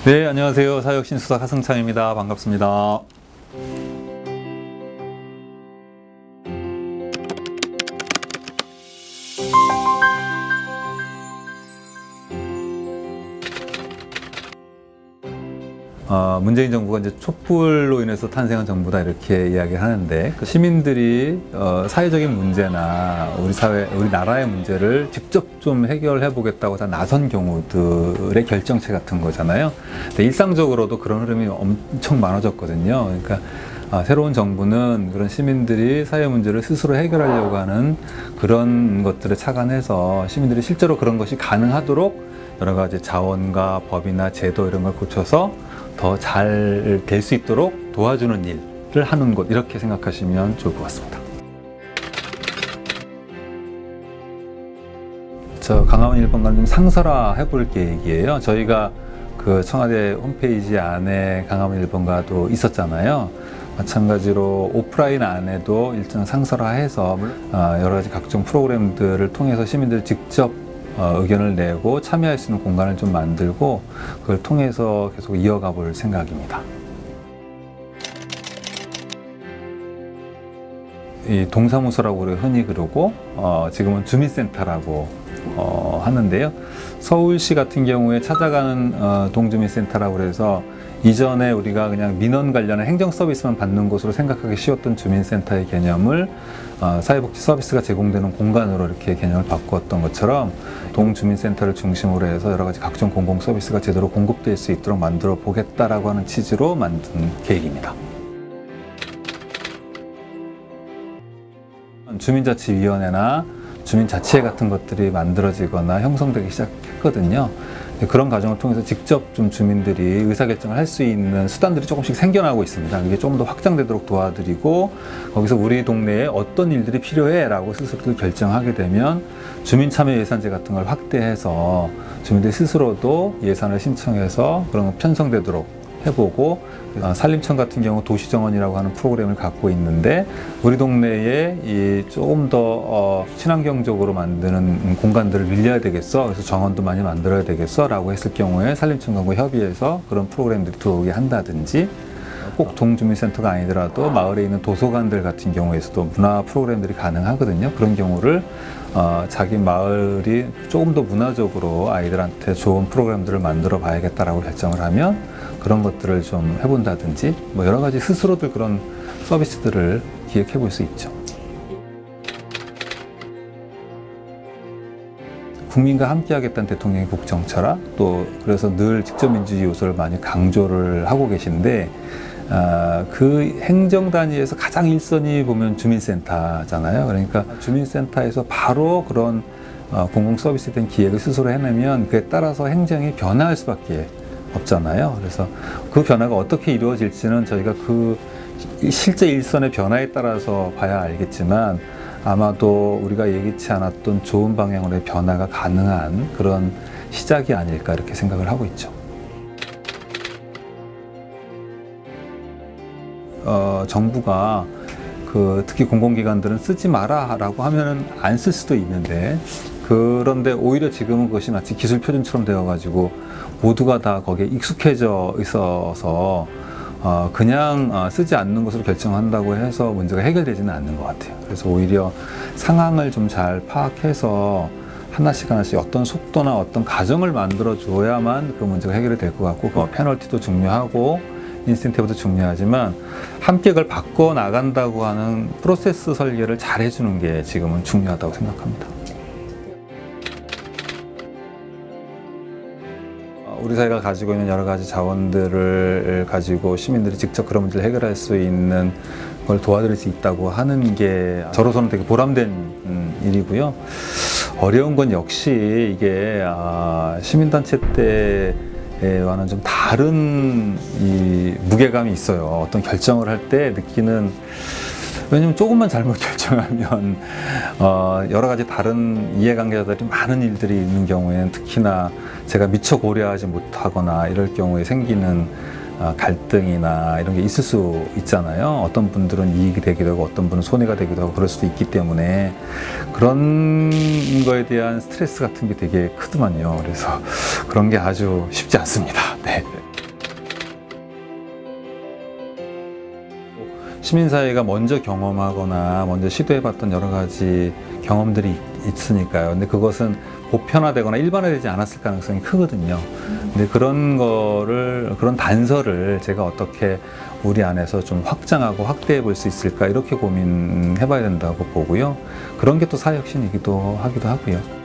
네, 안녕하세요. 사회혁신수사 하승창입니다. 반갑습니다. 문재인 정부가 이제 촛불로 인해서 탄생한 정부다 이렇게 이야기를 하는데, 시민들이 사회적인 문제나 우리 사회, 우리 나라의 문제를 직접 좀 해결해 보겠다고 다 나선 경우들의 결정체 같은 거잖아요. 근데 일상적으로도 그런 흐름이 엄청 많아졌거든요. 그러니까 새로운 정부는 그런 시민들이 사회 문제를 스스로 해결하려고 하는 그런 것들을 착안해서 시민들이 실제로 그런 것이 가능하도록 여러 가지 자원과 법이나 제도 이런 걸 고쳐서 더 잘 될 수 있도록 도와주는 일을 하는 것, 이렇게 생각하시면 좋을 것 같습니다. 저 강화문 1번가는 좀 상설화 해볼 계획이에요. 저희가 그 청와대 홈페이지 안에 강화문 1번가도 있었잖아요. 마찬가지로 오프라인 안에도 일정 상설화해서 여러 가지 각종 프로그램들을 통해서 시민들 직접 의견을 내고 참여할 수 있는 공간을 좀 만들고 그걸 통해서 계속 이어가 볼 생각입니다. 이 동사무소라고 흔히 그러고 지금은 주민센터라고 하는데요. 서울시 같은 경우에 찾아가는 동주민센터라고 해서 이전에 우리가 그냥 민원 관련한 행정 서비스만 받는 곳으로 생각하기 쉬웠던 주민센터의 개념을 사회복지 서비스가 제공되는 공간으로 이렇게 개념을 바꾸었던 것처럼 동주민센터를 중심으로 해서 여러 가지 각종 공공 서비스가 제대로 공급될 수 있도록 만들어 보겠다라고 하는 취지로 만든 계획입니다. 주민자치위원회나 주민자치회 같은 것들이 만들어지거나 형성되기 시작했거든요. 그런 과정을 통해서 직접 좀 주민들이 의사결정을 할 수 있는 수단들이 조금씩 생겨나고 있습니다. 이게 좀 더 확장되도록 도와드리고, 거기서 우리 동네에 어떤 일들이 필요해 라고 스스로들 결정하게 되면 주민참여예산제 같은 걸 확대해서 주민들 스스로도 예산을 신청해서 그런 거 편성되도록 해보고, 산림청 같은 경우 도시정원이라고 하는 프로그램을 갖고 있는데, 우리 동네에 이 조금 더 친환경적으로 만드는 공간들을 늘려야 되겠어, 그래서 정원도 많이 만들어야 되겠어 라고 했을 경우에 산림청과 협의해서 그런 프로그램들이 들어오게 한다든지, 꼭 동주민센터가 아니더라도 마을에 있는 도서관들 같은 경우에서도 문화 프로그램들이 가능하거든요. 그런 경우를 자기 마을이 조금 더 문화적으로 아이들한테 좋은 프로그램들을 만들어 봐야겠다라고 결정을 하면 그런 것들을 좀 해본다든지, 뭐 여러 가지 스스로들 그런 서비스들을 기획해 볼 수 있죠. 국민과 함께 하겠다는 대통령의 국정철학, 또 그래서 늘 직접민주주의 요소를 많이 강조를 하고 계신데, 그 행정 단위에서 가장 일선이 보면 주민센터잖아요. 그러니까 주민센터에서 바로 그런 공공 서비스에 대한 기획을 스스로 해내면 그에 따라서 행정이 변화할 수밖에 없잖아요. 그래서 그 변화가 어떻게 이루어질지는 저희가 그 실제 일선의 변화에 따라서 봐야 알겠지만, 아마도 우리가 예기치 않았던 좋은 방향으로의 변화가 가능한 그런 시작이 아닐까 이렇게 생각을 하고 있죠. 정부가 특히 공공기관들은 쓰지 마라 라고 하면은 안 쓸 수도 있는데, 그런데 오히려 지금은 그것이 마치 기술 표준처럼 되어가지고 모두가 다 거기에 익숙해져 있어서 그냥 쓰지 않는 것으로 결정한다고 해서 문제가 해결되지는 않는 것 같아요. 그래서 오히려 상황을 좀 잘 파악해서 하나씩 어떤 속도나 어떤 과정을 만들어 줘야만 그 문제가 해결이 될 것 같고, 그 페널티도 중요하고 인센티브도 중요하지만 함께 그걸 바꿔 나간다고 하는 프로세스 설계를 잘 해주는 게 지금은 중요하다고 생각합니다. 우리 사회가 가지고 있는 여러 가지 자원들을 가지고 시민들이 직접 그런 문제를 해결할 수 있는 걸 도와드릴 수 있다고 하는 게 저로서는 되게 보람된 일이고요. 어려운 건 역시 이게 시민단체 때와는 좀 다른 이 무게감이 있어요. 어떤 결정을 할 때 느끼는, 왜냐면 조금만 잘못 결정하면 여러 가지 다른 이해관계자들이 많은 일들이 있는 경우에는, 특히나 제가 미처 고려하지 못하거나 이럴 경우에 생기는 갈등이나 이런 게 있을 수 있잖아요. 어떤 분들은 이익이 되기도 하고 어떤 분은 손해가 되기도 하고 그럴 수도 있기 때문에 그런 거에 대한 스트레스 같은 게 되게 크더만요. 그래서 그런 게 아주 쉽지 않습니다. 네. 시민사회가 먼저 경험하거나 먼저 시도해봤던 여러 가지 경험들이 있으니까요. 근데 그것은 보편화되거나 일반화되지 않았을 가능성이 크거든요. 근데 그런 단서를 제가 어떻게 우리 안에서 좀 확장하고 확대해 볼 수 있을까, 이렇게 고민해 봐야 된다고 보고요. 그런 게 또 사회혁신이기도 하고요.